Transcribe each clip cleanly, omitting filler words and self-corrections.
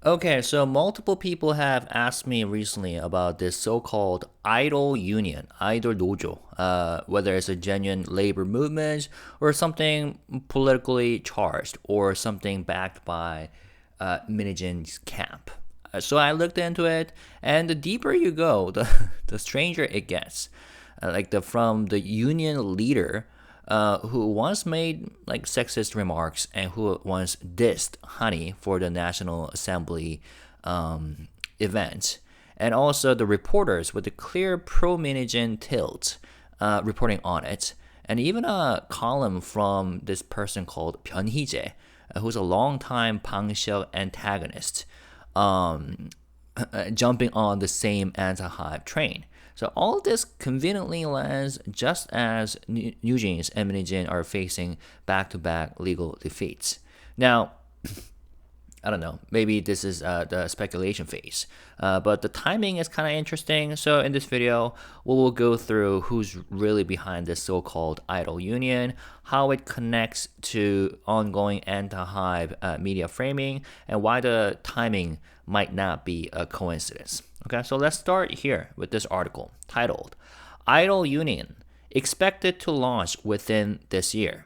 Okay, so multiple people have asked me recently about this so-called idol union, idol dojo, whether it's a genuine labor movement or something politically charged or something backed by Minijin's camp. So I looked into it, and the deeper you go, the stranger it gets. Like from the union leader who once made like sexist remarks and who once dissed Honey for the National Assembly event, and also the reporters with the clear pro-Minijin tilt reporting on it, and even a column from this person called Heejin, who's a longtime Bang Seok antagonist, jumping on the same anti-hype train. So all of this conveniently lands just as New Jeans and Minijin are facing back-to-back legal defeats. Now, I don't know, maybe this is the speculation phase, but the timing is kind of interesting. So in this video, we will go through who's really behind this so-called idol union, how it connects to ongoing anti-hype media framing, and why the timing might not be a coincidence. Okay, so let's start here with this article titled Idol Union Expected to Launch Within This Year.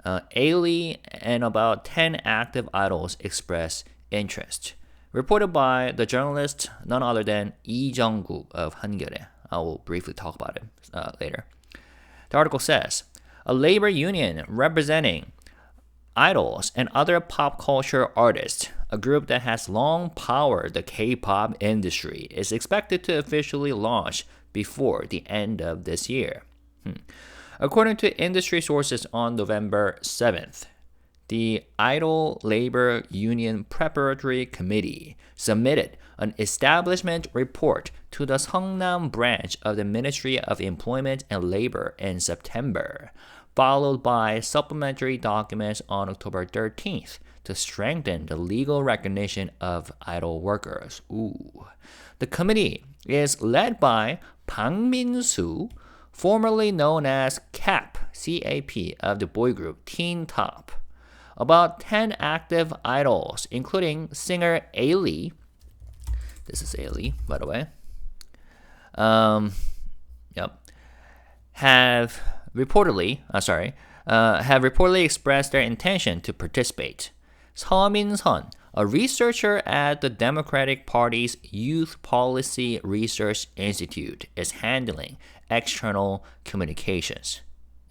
Ailey and about 10 active idols express interest. Reported by the journalist none other than Lee Jung-gu of Hangyeole. I will briefly talk about it later. The article says, a labor union representing idols and other pop culture artists, a group that has long powered the K-pop industry, is expected to officially launch before the end of this year. According to industry sources on November 7th, the Idol Labor Union Preparatory Committee submitted an establishment report to the Seongnam branch of the Ministry of Employment and Labor in September, followed by supplementary documents on October 13th to strengthen the legal recognition of idol workers. The committee is led by Bang Min-soo, formerly known as CAP, C-A-P, of the boy group Teen Top. About 10 active idols, including singer Ailey, this is Ailey, by the way, have reportedly expressed their intention to participate. Seo Min-sun, a researcher at the Democratic Party's Youth Policy Research Institute, is handling external communications.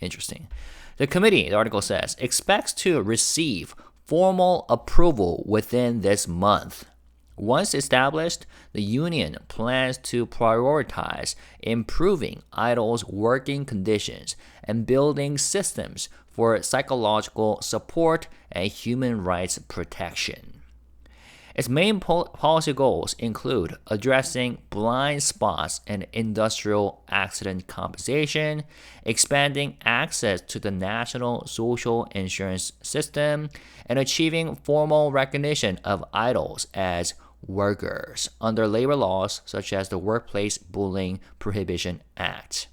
Interesting. The committee, the article says, expects to receive formal approval within this month. Once established, the union plans to prioritize improving idols' working conditions and building systems for psychological support and human rights protection. Its main policy goals include addressing blind spots in industrial accident compensation, expanding access to the national social insurance system, and achieving formal recognition of idols as workers under labor laws such as the Workplace Bullying Prohibition Act.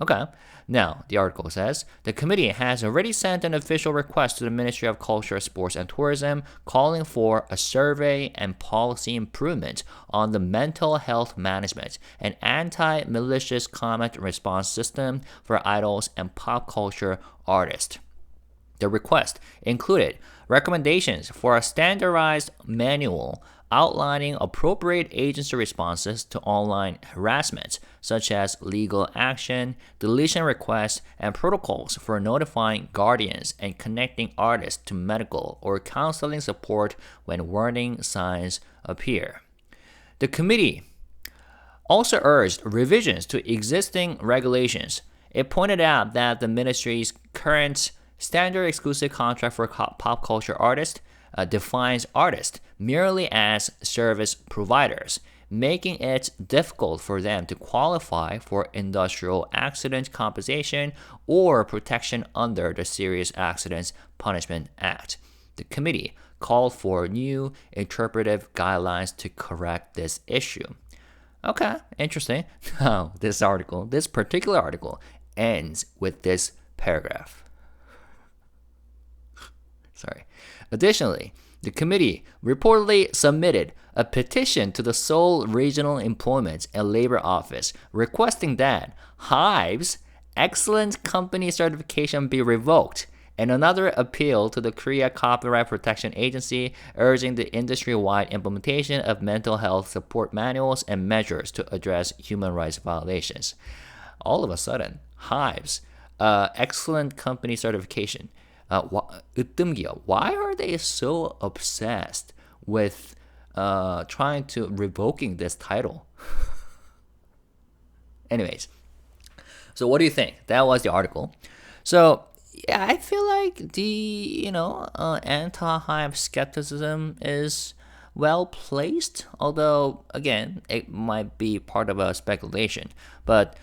Okay, now the article says the committee has already sent an official request to the Ministry of Culture, Sports, and Tourism calling for a survey and policy improvement on the mental health management and anti-malicious comment response system for idols and pop culture artists. The request included recommendations for a standardized manual outlining appropriate agency responses to online harassment, such as legal action, deletion requests, and protocols for notifying guardians and connecting artists to medical or counseling support when warning signs appear. The committee also urged revisions to existing regulations. It pointed out that the ministry's current standard exclusive contract for pop culture artists defines artists merely as service providers, making it difficult for them to qualify for industrial accident compensation or protection under the Serious Accidents Punishment Act. The committee called for new interpretive guidelines to correct this issue. Okay, interesting. Now, this particular article ends with this paragraph. Additionally, The committee reportedly submitted a petition to the Seoul Regional Employment and Labor Office requesting that HYBE's excellent company certification be revoked, and another appeal to the Korea Copyright Protection Agency urging the industry-wide implementation of mental health support manuals and measures to address human rights violations. All of a sudden, HYBE's excellent company certification. Why are they so obsessed with trying to revoking this title? Anyways, so what do you think? That was the article. So yeah, I feel like the anti-HYBE skepticism is well placed. Although again, it might be part of a speculation. But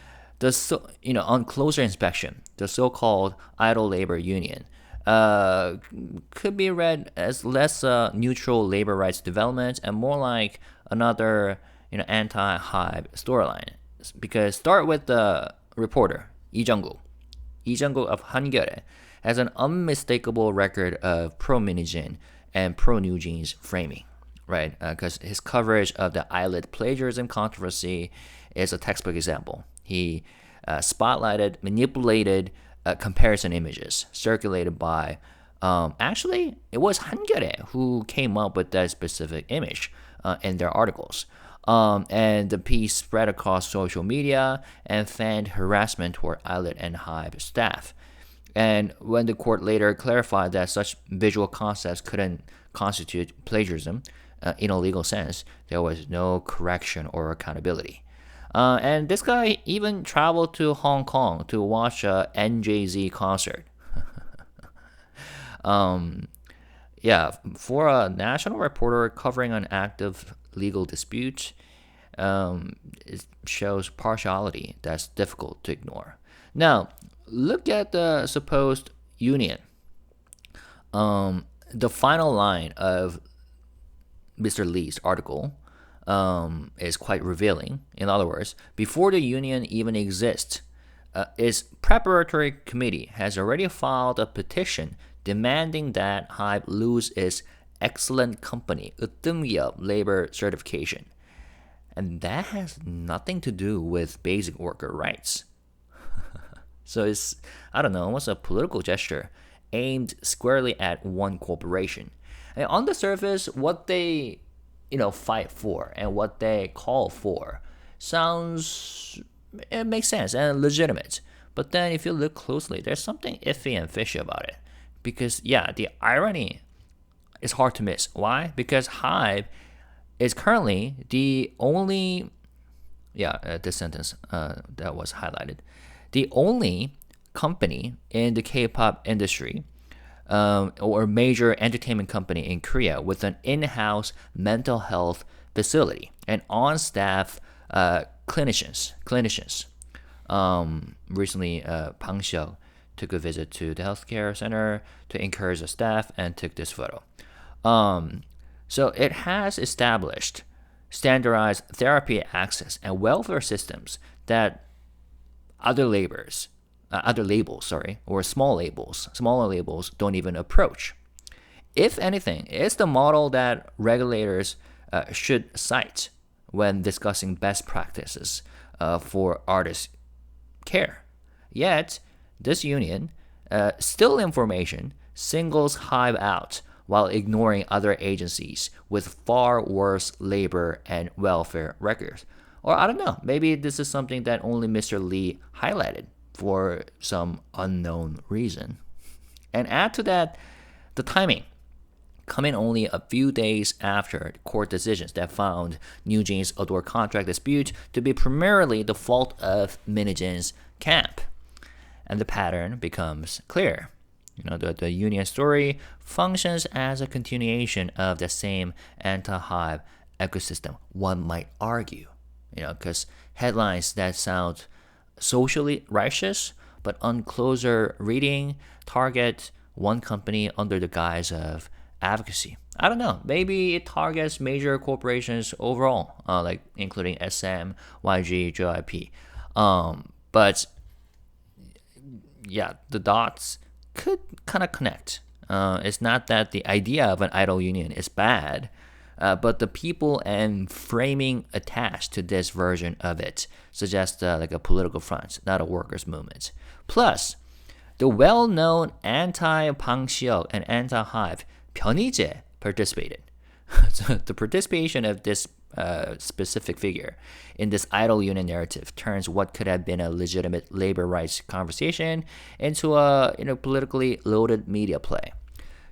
on closer inspection, the so-called idle labor union could be read as less neutral labor rights development and more like another anti-HYBE storyline. Because start with the reporter Lee Jung-guk of Hangyeole has an unmistakable record of pro-Minijin and pro-New Jeans framing, right? Because his coverage of the eyelid plagiarism controversy is a textbook example. He spotlighted manipulated comparison images circulated by, actually, it was Hangyeole who came up with that specific image in their articles. And the piece spread across social media and fanned harassment toward eyelid and HYBE staff. And when the court later clarified that such visual concepts couldn't constitute plagiarism in a legal sense, there was no correction or accountability. And this guy even traveled to Hong Kong to watch a NJZ concert. For a national reporter covering an active legal dispute, it shows partiality that's difficult to ignore. Now, look at the supposed union. The final line of Mr. Lee's article is quite revealing. In other words, before the union even exists, its preparatory committee has already filed a petition demanding that HYBE lose its excellent company labor certification. And that has nothing to do with basic worker rights. So it's, I don't know, almost a political gesture aimed squarely at one corporation. And on the surface, what they fight for and what they call for it makes sense and legitimate. But then if you look closely, there's something iffy and fishy about it. Because the irony is hard to miss. Why? Because HYBE is currently the only, this sentence that was highlighted, the only company in the K-pop industry or major entertainment company in Korea with an in-house mental health facility and on-staff clinicians. Recently, Bang Sihyuk took a visit to the healthcare center to encourage the staff and took this photo. So it has established standardized therapy access and welfare systems that smaller labels don't even approach. If anything, it's the model that regulators should cite when discussing best practices for artist care. Yet, this union, Still Information, singles HYBE out while ignoring other agencies with far worse labor and welfare records. Or I don't know, maybe this is something that only Mr. Lee highlighted for some unknown reason. And add to that the timing, coming only a few days after court decisions that found New Jeans' ADOR contract dispute to be primarily the fault of Minijin's camp. And the pattern becomes clear. The union story functions as a continuation of the same anti-HYBE ecosystem, one might argue. Because headlines that sound socially righteous, but on closer reading, target one company under the guise of advocacy. I don't know. Maybe it targets major corporations overall, like including SM, YG, JYP. But yeah, the dots could kind of connect. It's not that the idea of an idol union is bad, but the people and framing attached to this version of it suggest like a political front, not a workers' movement. Plus, the well-known anti-Bang Sihyuk and anti-HYBE Hyunhee participated. So the participation of this specific figure in this idol union narrative turns what could have been a legitimate labor rights conversation into a politically loaded media play.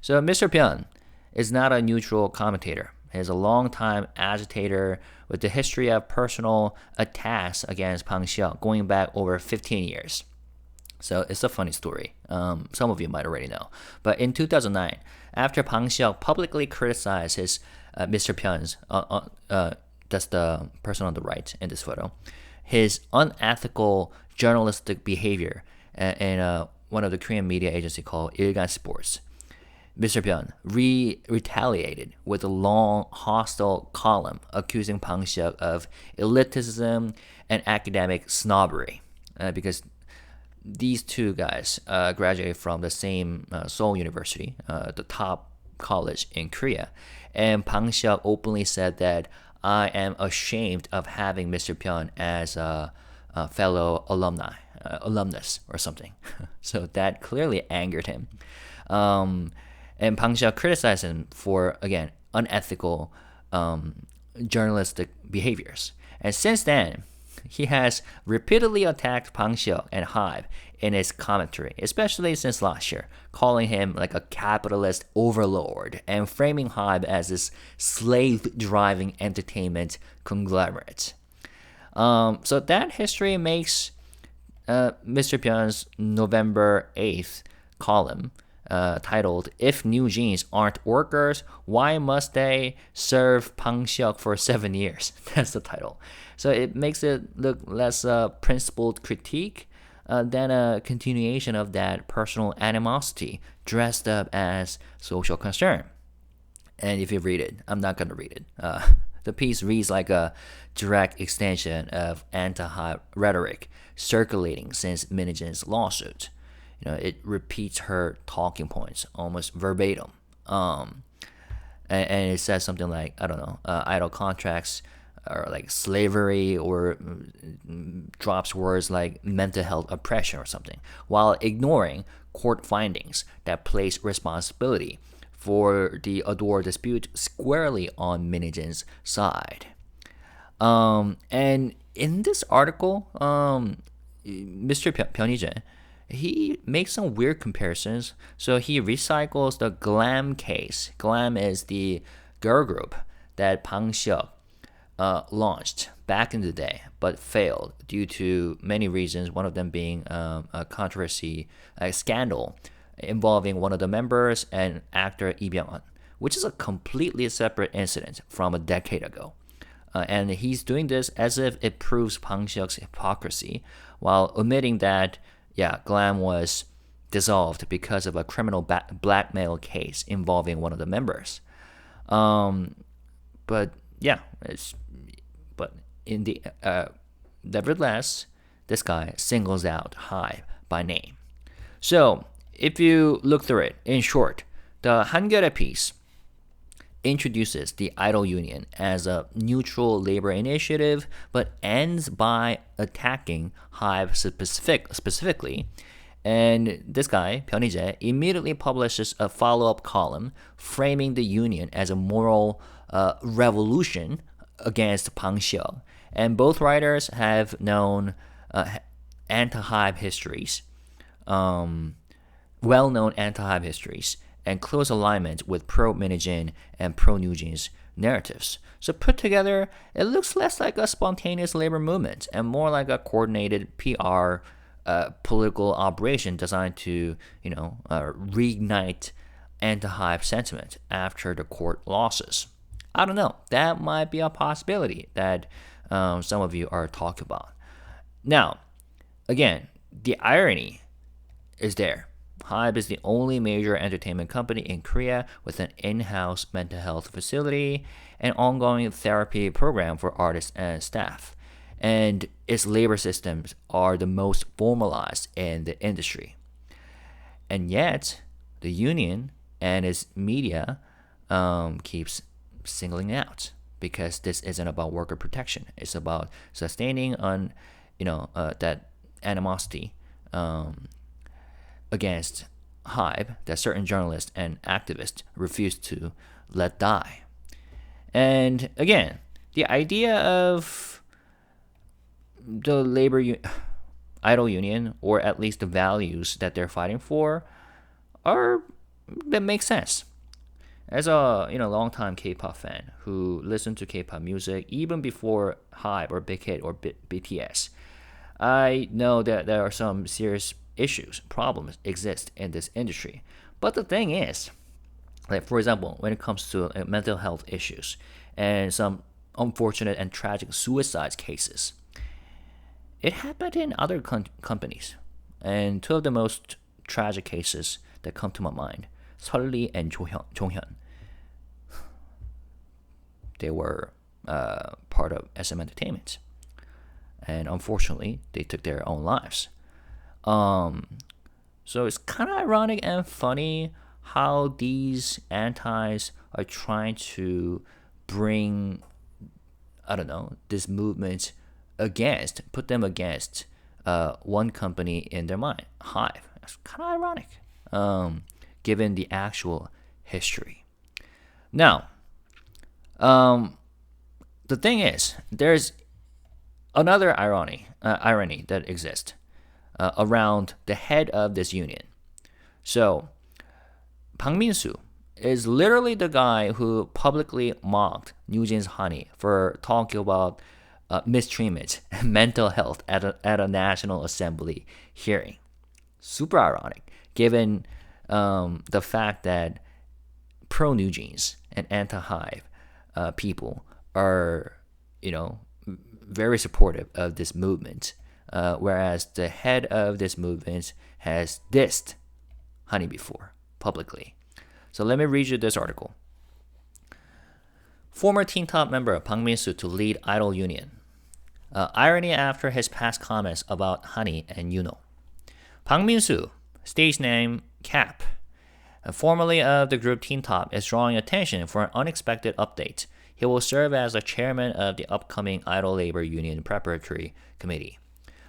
So Mr. Pyun is not a neutral commentator. He is a long-time agitator with a history of personal attacks against Bang Sihyuk going back over 15 years. So it's a funny story. Some of you might already know. But in 2009, after Bang Sihyuk publicly criticized his Mr. Pyun's, that's the person on the right in this photo, his unethical journalistic behavior in one of the Korean media agency called Ilgan Sports, Mr. Pyun retaliated with a long, hostile column accusing Bang Sihyuk of elitism and academic snobbery, because these two guys graduated from the same Seoul University, the top college in Korea, and Bang Sihyuk openly said that I am ashamed of having Mr. Pyun as a fellow alumnus or something. So that clearly angered him. And Bang Sihyuk criticized him for, again, unethical journalistic behaviors. And since then, he has repeatedly attacked Bang Sihyuk and HYBE in his commentary, especially since last year, calling him like a capitalist overlord and framing HYBE as this slave-driving entertainment conglomerate. So that history makes Mr. Pyun's November 8th column titled, "If New Jeans Aren't Workers, Why Must They Serve Bang Sihyuk for 7 years?" That's the title. So it makes it look less principled critique than a continuation of that personal animosity dressed up as social concern. And if you read it, I'm not going to read it. The piece reads like a direct extension of anti-HYBE rhetoric circulating since Minijin's lawsuit. It repeats her talking points almost verbatim. And it says something like, I don't know, idle contracts or like slavery, or drops words like mental health oppression or something, while ignoring court findings that place responsibility for the ADOR dispute squarely on Minijin's side. And in this article, Mr. Hyunhee, he makes some weird comparisons. So he recycles the Glam case. Glam is the girl group that Bang Sihyuk launched back in the day, but failed due to many reasons. One of them being a controversy, a scandal involving one of the members and actor Lee Byung-hun, which is a completely separate incident from a decade ago. And he's doing this as if it proves Bang Sihyuk's hypocrisy, while omitting that, Glam was dissolved because of a criminal blackmail case involving one of the members. But in the nevertheless, this guy singles out HYBE by name. So if you look through it, in short, the Hangyeole piece introduces the idol union as a neutral labor initiative, but ends by attacking HYBE specifically. And this guy, Hyunhee, immediately publishes a follow-up column framing the union as a moral revolution against Bang Sihyuk. And both writers have known anti-HYBE histories, well-known anti-HYBE histories, and close alignment with pro-Minijin and pro-New Jeans narratives. So put together, it looks less like a spontaneous labor movement and more like a coordinated PR political operation designed to, reignite anti-HYBE sentiment after the court losses. I don't know. That might be a possibility that some of you are talking about. Now, again, the irony is there. HYBE is the only major entertainment company in Korea with an in-house mental health facility and ongoing therapy program for artists and staff. And its labor systems are the most formalized in the industry. And yet, the union and his media keeps singling out because this isn't about worker protection. It's about sustaining on, that animosity against HYBE that certain journalists and activists refuse to let die. And again, the idea of the idol union, or at least the values that they're fighting for, that makes sense. As a longtime K-pop fan who listened to K-pop music even before HYBE or Big Hit or BTS, I know that there are some serious problems exist in this industry. But the thing is, like for example, when it comes to mental health issues and some unfortunate and tragic suicide cases, it happened in other companies. And two of the most tragic cases that come to my mind, Seolli and Jonghyun. They were part of SM Entertainment. And unfortunately, they took their own lives. So it's kind of ironic and funny how these antis are trying to bring, this movement put them against one company in their mind, HYBE. That's kind of ironic, given the actual history. Now, the thing is, there's another irony that exists around the head of this union. So, Bang Min-soo is literally the guy who publicly mocked NewJeans Honey for talking about mistreatment and mental health at a National Assembly hearing. Super ironic, given the fact that pro-NewJeans and anti-HYBE people are, very supportive of this movement, whereas the head of this movement has dissed Honey before publicly. So let me read you this article. Former Teen Top member Bang Min-soo to lead idol union. Irony after his past comments about Honey and Yuno. Bang Min-soo, stage name Cap, formerly of the group Teen Top, is drawing attention for an unexpected update. He will serve as the chairman of the upcoming Idol Labor Union Preparatory Committee.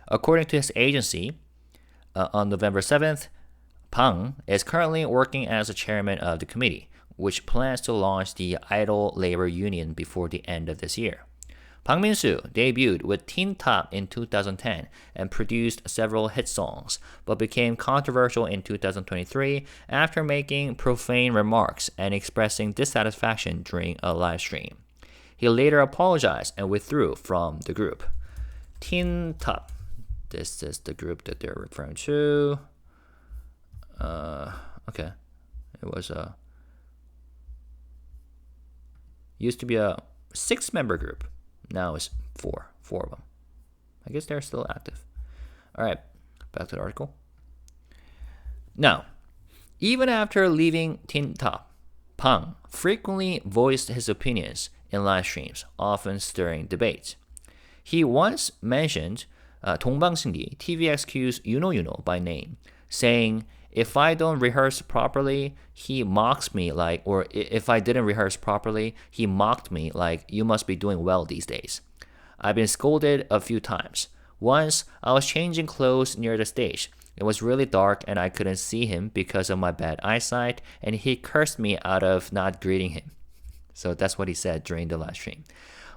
According to his agency, on November 7th, Bang is currently working as the chairman of the committee, which plans to launch the Idol Labor Union before the end of this year. Bang Min-soo debuted with Teen Top in 2010 and produced several hit songs, but became controversial in 2023 after making profane remarks and expressing dissatisfaction during a live stream. He later apologized and withdrew from the group. Teen Top. This is the group that they're referring to. Okay. It was used to be a 6-member group. Now it's four of them. I guess they're still active. All right, back to the article. Now, even after leaving Teen Top, Bang frequently voiced his opinions in live streams, often stirring debates. He once mentioned 동방신기, TVXQ's Yuno by name, saying, if I don't rehearse properly, he mocks me like, or if I didn't rehearse properly, he mocked me like, you must be doing well these days. I've been scolded a few times. Once, I was changing clothes near the stage. It was really dark and I couldn't see him because of my bad eyesight, and he cursed me out of not greeting him. So that's what he said during the live stream.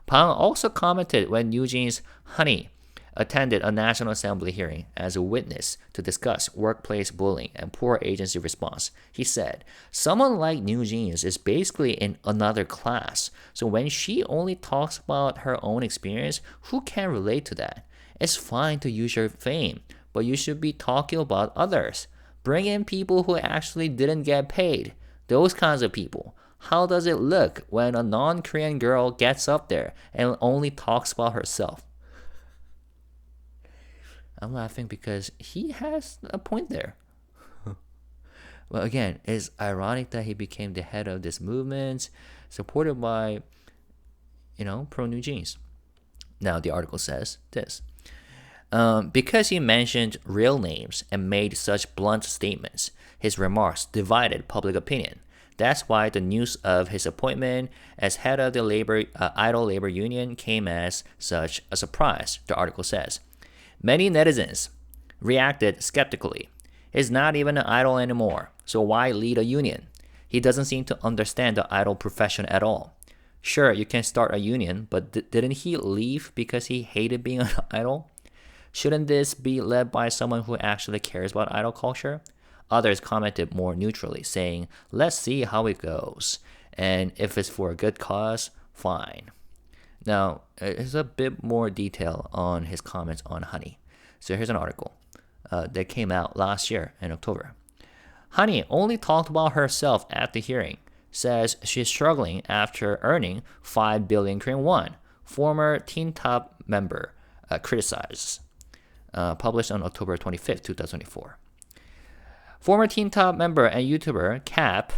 Bang also commented when NewJeans Honey attended a National Assembly hearing as a witness to discuss workplace bullying and poor agency response. He said, someone like NewJeans is basically in another class, so when she only talks about her own experience, who can relate to that? It's fine to use your fame, but you should be talking about others. Bring in people who actually didn't get paid. Those kinds of people. How does it look when a non-Korean girl gets up there and only talks about herself? I'm laughing because he has a point there. Well, again, it's ironic that he became the head of this movement, supported by, pro-NewJeans. Now, the article says this. Because he mentioned real names and made such blunt statements, his remarks divided public opinion. That's why the news of his appointment as head of the idol labor union came as such a surprise, the article says. Many netizens reacted skeptically. He's not even an idol anymore, so why lead a union? He doesn't seem to understand the idol profession at all. Sure, you can start a union, but didn't he leave because he hated being an idol? Shouldn't this be led by someone who actually cares about idol culture? Others commented more neutrally, saying, let's see how it goes, and if it's for a good cause, fine. Now, there's a bit more detail on his comments on Honey. So here's an article that came out last year in October. Honey only talked about herself at the hearing, says she's struggling after earning 5 billion Korean won. Former Teen Top member criticizes. Published on October 25th, 2024. Former Teen Top member and YouTuber Kpop,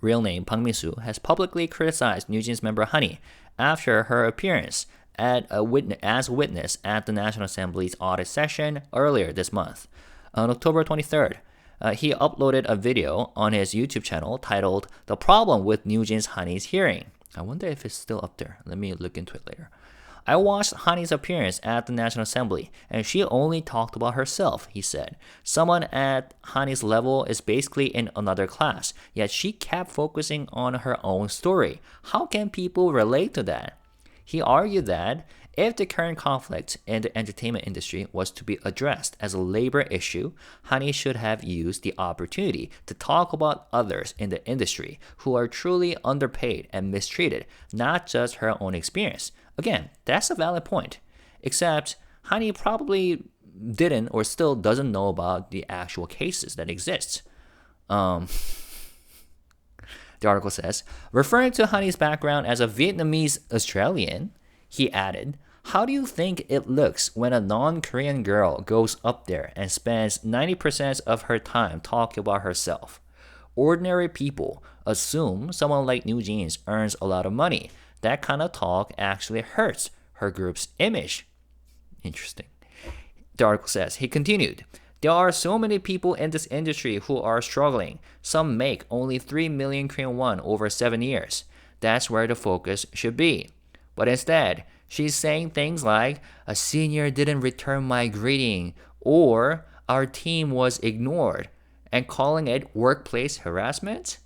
real name Bang Min-soo, has publicly criticized NewJeans member Honey after her appearance as a witness at the National Assembly's audit session earlier this month. On October 23rd, he uploaded a video on his YouTube channel titled The Problem with NewJeans Honey's Hearing. I wonder if it's still up there. Let me look into it later. I watched Honey's appearance at the National Assembly, and she only talked about herself, he said. Someone at Honey's level is basically in another class, yet she kept focusing on her own story. How can people relate to that? He argued that if the current conflict in the entertainment industry was to be addressed as a labor issue, Honey should have used the opportunity to talk about others in the industry who are truly underpaid and mistreated, not just her own experience. Again, that's a valid point. Except, Honey probably didn't or still doesn't know about the actual cases that exist. The article says, referring to Honey's background as a Vietnamese Australian, he added, how do you think it looks when a non-Korean girl goes up there and spends 90% of her time talking about herself? Ordinary people assume someone like NewJeans earns a lot of money. That kind of talk actually hurts her group's image. Interesting. The article says, he continued, there are so many people in this industry who are struggling. Some make only 3 million Korean won over 7 years. That's where the focus should be. But instead, she's saying things like, a senior didn't return my greeting, or our team was ignored, and calling it workplace harassment?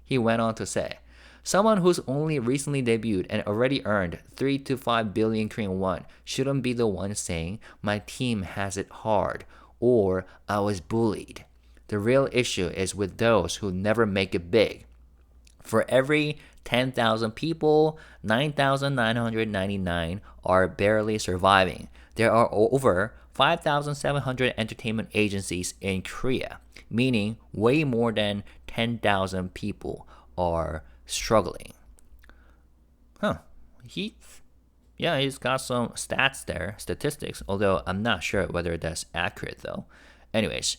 He went on to say, someone who's only recently debuted and already earned 3 to 5 billion Korean won shouldn't be the one saying, my team has it hard, or I was bullied. The real issue is with those who never make it big. For every 10,000 people, 9,999 are barely surviving. There are over 5,700 entertainment agencies in Korea, meaning way more than 10,000 people are struggling. He's got some stats there, statistics, although I'm not sure whether that's accurate though. Anyways,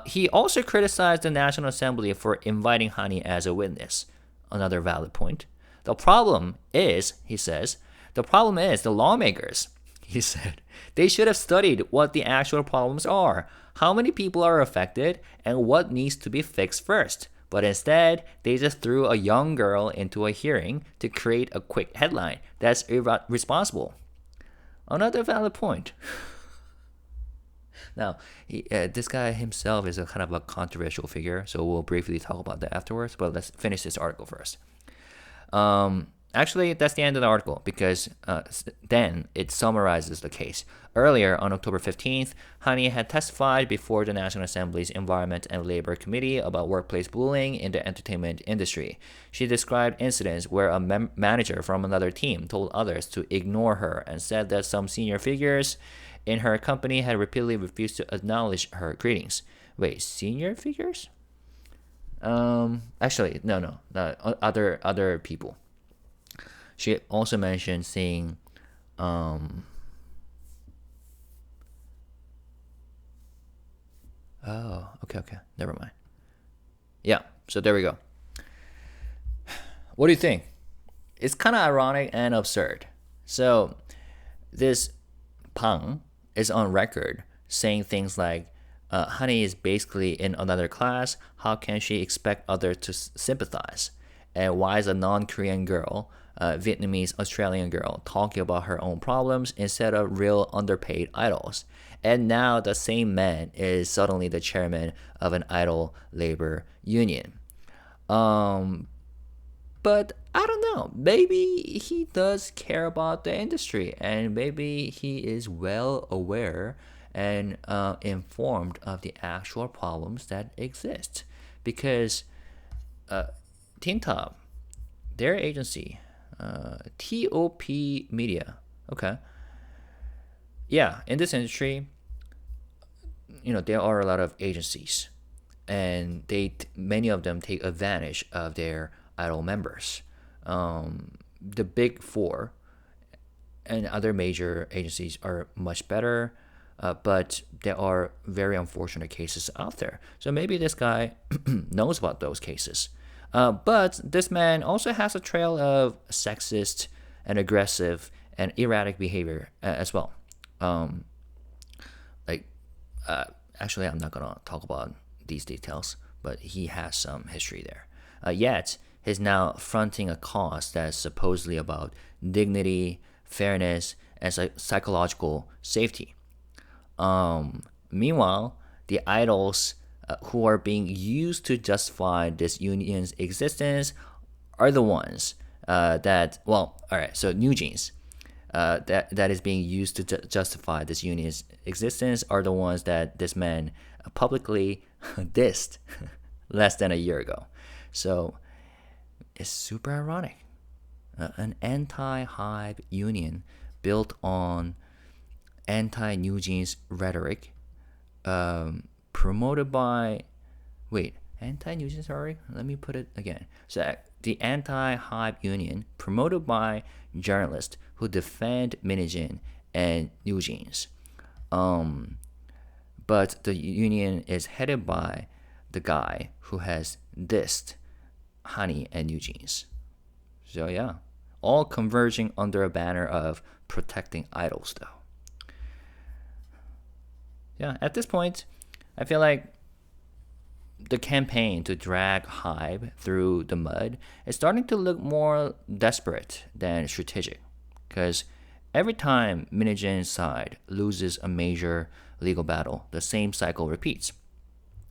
he also criticized the National Assembly for inviting Honey as a witness. Another valid point. The problem is, he says, the lawmakers. He said, they should have studied what the actual problems are, how many people are affected, and what needs to be fixed first. But instead, they just threw a young girl into a hearing to create a quick headline. That's irresponsible. Another valid point. Now, this guy himself is a kind of a controversial figure, so we'll briefly talk about that afterwards, but let's finish this article first. Actually, that's the end of the article because then it summarizes the case. Earlier, on October 15th, Honey had testified before the National Assembly's Environment and Labor Committee about workplace bullying in the entertainment industry. She described incidents where a manager from another team told others to ignore her and said that some senior figures in her company had repeatedly refused to acknowledge her greetings. Wait, senior figures? Actually, no, other people. She also mentioned seeing, okay, never mind. Yeah, so there we go. What do you think? It's kind of ironic and absurd. So, this Pang is on record saying things like, Honey is basically in another class. How can she expect others to sympathize? And why is a non-Korean girl, Vietnamese Australian girl, talking about her own problems instead of real underpaid idols? And now the same man is suddenly the chairman of an idol labor union. Um, but I don't know. Maybe he does care about the industry, and maybe he is well aware and informed of the actual problems that exist. Because Teen Top, their agency, TOP Media, okay, yeah, in this industry, there are a lot of agencies, and many of them take advantage of their idol members. The big four and other major agencies are much better, but there are very unfortunate cases out there. So maybe this guy knows about those cases. But this man also has a trail of sexist and aggressive and erratic behavior as well. Like, actually, I'm not gonna talk about these details, but he has some history there. Yet, he's now fronting a cause that's supposedly about dignity, fairness, and psychological safety. Meanwhile, the idols who are being used to justify this union's existence are the ones so New Jeans, that is being used to justify this union's existence are the ones that this man publicly dissed less than a year ago. So it's super ironic. An anti-HYBE union built on anti-New Jeans rhetoric, promoted by anti-New Jeans rhetoric? Let me put it again. So the anti-HYBE union promoted by journalists who defend Minijin and New Jeans. But the union is headed by the guy who has dissed Honey and New Jeans. So yeah, all converging under a banner of protecting idols, though. Yeah, at this point, I feel like the campaign to drag HYBE through the mud is starting to look more desperate than strategic. Because every time Minijin's side loses a major legal battle, the same cycle repeats.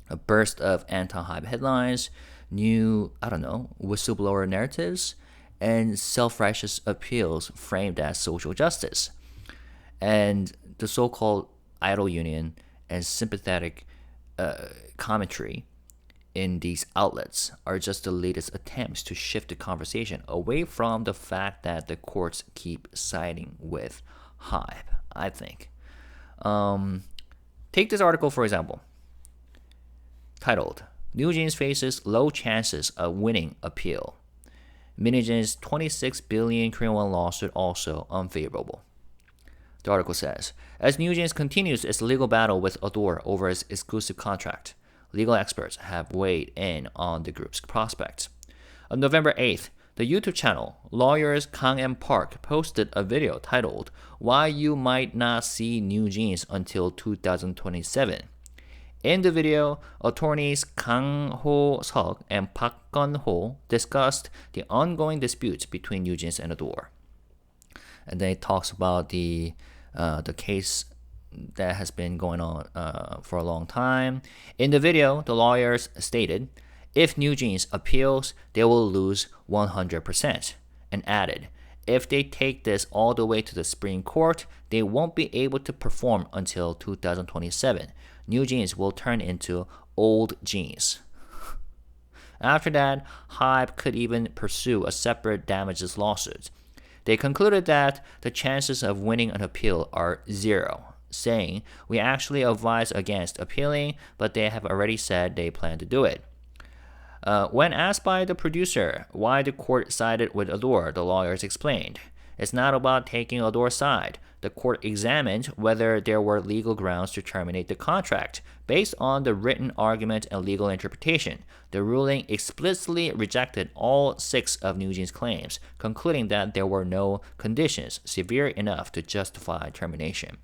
A burst of anti-HYBE headlines, new, whistleblower narratives, and self-righteous appeals framed as social justice. And the so-called idol union and sympathetic commentary in these outlets are just the latest attempts to shift the conversation away from the fact that the courts keep siding with HYBE, I think. Take this article, for example, titled, New Jeans faces low chances of winning appeal. Minijin's 26 billion Korean won lawsuit also unfavorable. The article says, as New Jeans continues its legal battle with ADOR over its exclusive contract, legal experts have weighed in on the group's prospects. On November 8th, the YouTube channel Lawyers Kang and Park posted a video titled, Why You Might Not See New Jeans Until 2027. In the video, attorneys Kang Ho-seok and Park Gun-ho discussed the ongoing disputes between New Jeans and ADOR. And then it talks about the case that has been going on for a long time. In the video, the lawyers stated, if New Jeans appeals, they will lose 100%, and added, if they take this all the way to the Supreme Court, they won't be able to perform until 2027. New Jeans will turn into old jeans. After that, HYBE could even pursue a separate damages lawsuit. They concluded that the chances of winning an appeal are zero, saying, we actually advise against appealing, but they have already said they plan to do it. When asked by the producer why the court sided with ADOR, the lawyers explained, it's not about taking ADOR's side. The court examined whether there were legal grounds to terminate the contract based on the written argument and legal interpretation. The ruling explicitly rejected all 6 of New Jeans' claims, concluding that there were no conditions severe enough to justify termination.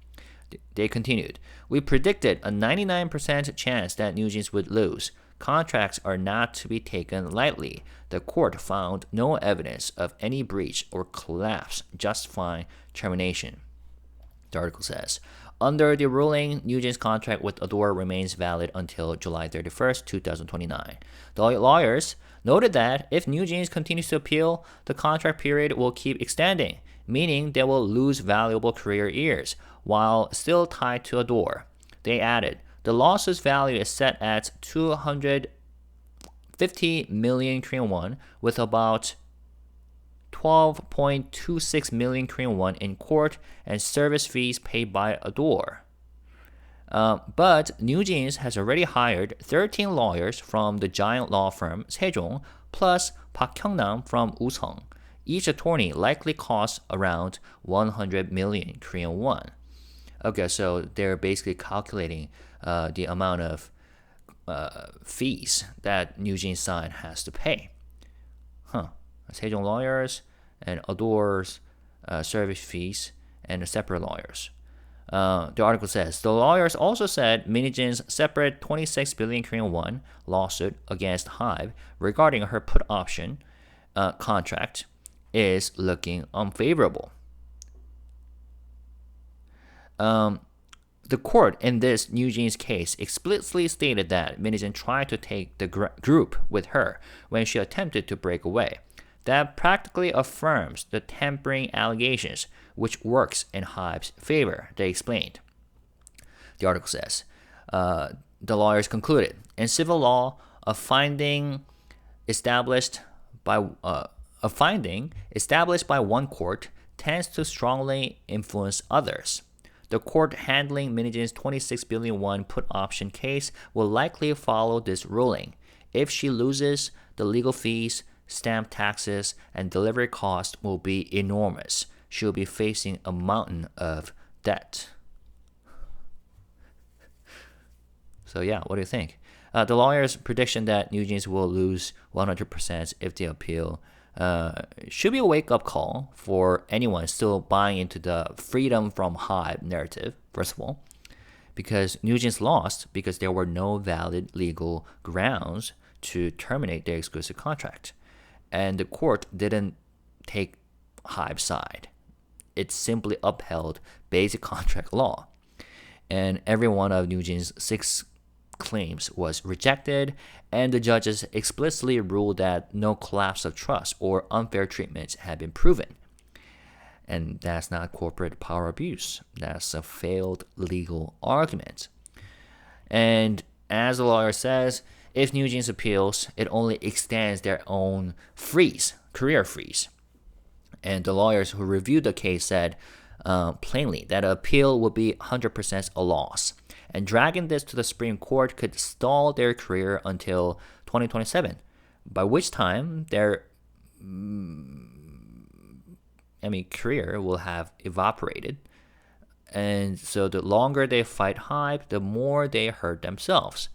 They continued, "We predicted a 99% chance that NewJeans would lose. Contracts are not to be taken lightly. The court found no evidence of any breach or collapse justifying termination." The article says, under the ruling, NewJeans' contract with ADOR remains valid until July 31st, 2029. The lawyers noted that if NewJeans continues to appeal, the contract period will keep extending, meaning they will lose valuable career years while still tied to ADOR. They added, the lawsuit's value is set at 250 million Korean won, with about 12.26 million Korean won in court and service fees paid by ADOR. But NewJeans has already hired 13 lawyers from the giant law firm Sejong, plus Park Hyung-nam from Usong. Each attorney likely costs around 100 million Korean won. Okay, so they're basically calculating the amount of fees that NewJeans side has to pay. Sejong lawyers and ADOR's service fees and the separate lawyers. The article says, the lawyers also said Minijin's separate 26 billion Korean won lawsuit against HYBE regarding her put option contract is looking unfavorable. The court in this NewJeans case explicitly stated that Minijin tried to take the group with her when she attempted to break away. That practically affirms the tampering allegations, which works in HYBE's favor, they explained. The article says, the lawyers concluded, in civil law, a finding established by one court tends to strongly influence others. The court handling Minijin's 26 billion won put option case will likely follow this ruling. If she loses, the legal fees, stamp taxes, and delivery costs will be enormous. She will be facing a mountain of debt. So yeah, what do you think? The lawyer's prediction that NewJeans will lose 100% if they appeal should be a wake-up call for anyone still buying into the freedom from HYBE narrative, first of all, because NewJeans lost because there were no valid legal grounds to terminate their exclusive contract. And the court didn't take HYBE's side. It simply upheld basic contract law. And every one of NewJeans' 6 claims was rejected, and the judges explicitly ruled that no collapse of trust or unfair treatment had been proven. And that's not corporate power abuse. That's a failed legal argument. And as the lawyer says, if NewJeans appeals, it only extends their own career freeze. And the lawyers who reviewed the case said plainly that an appeal would be 100% a loss. And dragging this to the Supreme Court could stall their career until 2027, by which time their career will have evaporated. And so the longer they fight HYBE, the more they hurt themselves.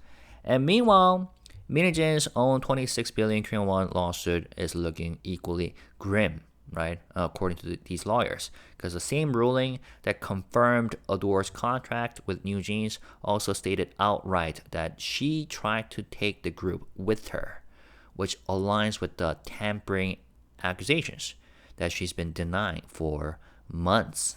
And meanwhile, Minijin's own 26 billion Korean won lawsuit is looking equally grim, right? According to these lawyers, because the same ruling that confirmed ADOR's contract with NewJeans also stated outright that she tried to take the group with her, which aligns with the tampering accusations that she's been denying for months.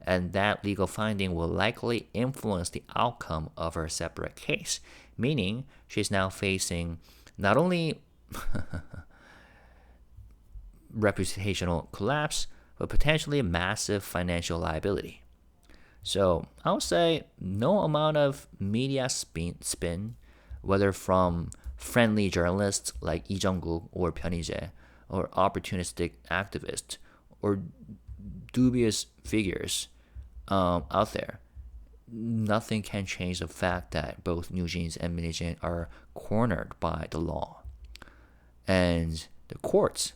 And that legal finding will likely influence the outcome of her separate case, meaning she's now facing not only reputational collapse, but potentially massive financial liability. So I would say no amount of media spin, whether from friendly journalists like Lee Jung-guk or Pyeonhee, or opportunistic activists, or dubious figures out there, nothing can change the fact that both NewJeans and Minijin are cornered by the law. And the courts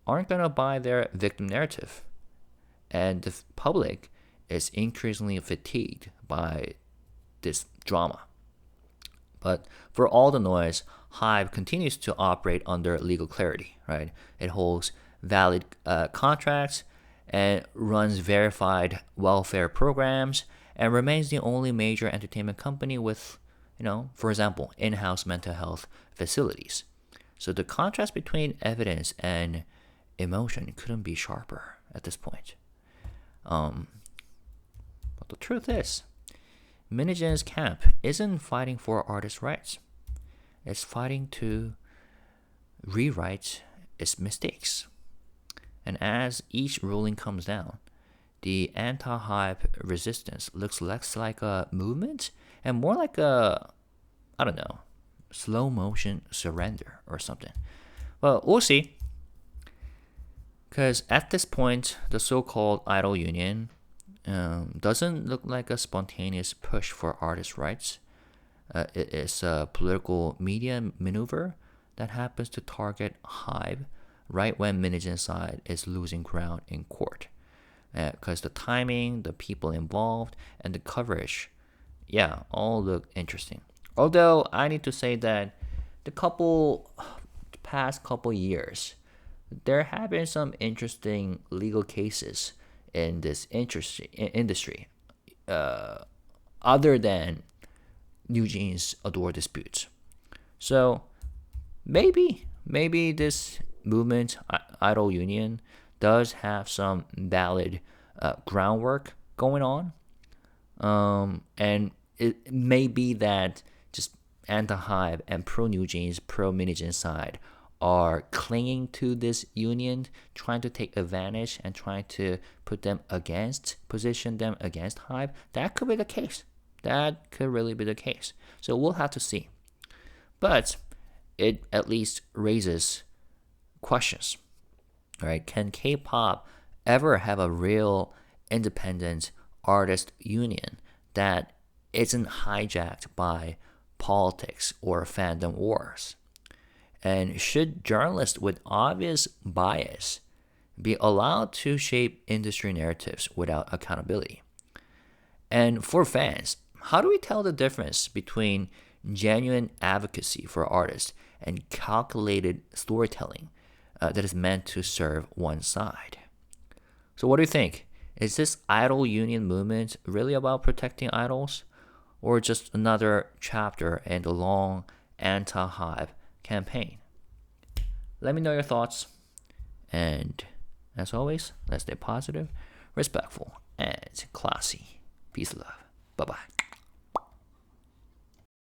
aren't going to buy their victim narrative. And the public is increasingly fatigued by this drama. But for all the noise, HYBE continues to operate under legal clarity, right? It holds valid contracts and runs verified welfare programs and remains the only major entertainment company with, for example, in-house mental health facilities. So the contrast between evidence and emotion couldn't be sharper at this point. But the truth is, Minijin's camp isn't fighting for artists' rights. It's fighting to rewrite its mistakes. And as each ruling comes down, the anti-HYBE resistance looks less like a movement and more like a, slow motion surrender or something. Well, we'll see. Because at this point, the so-called idol union doesn't look like a spontaneous push for artists' rights. It is a political media maneuver that happens to target HYBE right when Minijin's side is losing ground in court. Because the timing, the people involved, and the coverage, all look interesting. Although I need to say that the past couple years, there have been some interesting legal cases in this industry, other than New Jeans ADOR disputes. So maybe this movement, idol union, does have some valid groundwork going on, and it may be that just anti-HYBE and pro-New Jeans, pro-Minijin side are clinging to this union, trying to take advantage and trying to position them against HYBE. That could be the case. That could really be the case. So we'll have to see. But it at least raises questions. All right, can K-pop ever have a real independent artist union that isn't hijacked by politics or fandom wars? And should journalists with obvious bias be allowed to shape industry narratives without accountability? And for fans, how do we tell the difference between genuine advocacy for artists and calculated storytelling that is meant to serve one side? So what do you think? Is this idol union movement really about protecting idols, or just another chapter in the long anti-HYBE campaign? Let me know your thoughts. And as always, let's stay positive, respectful, and classy. Peace and love. Bye-bye.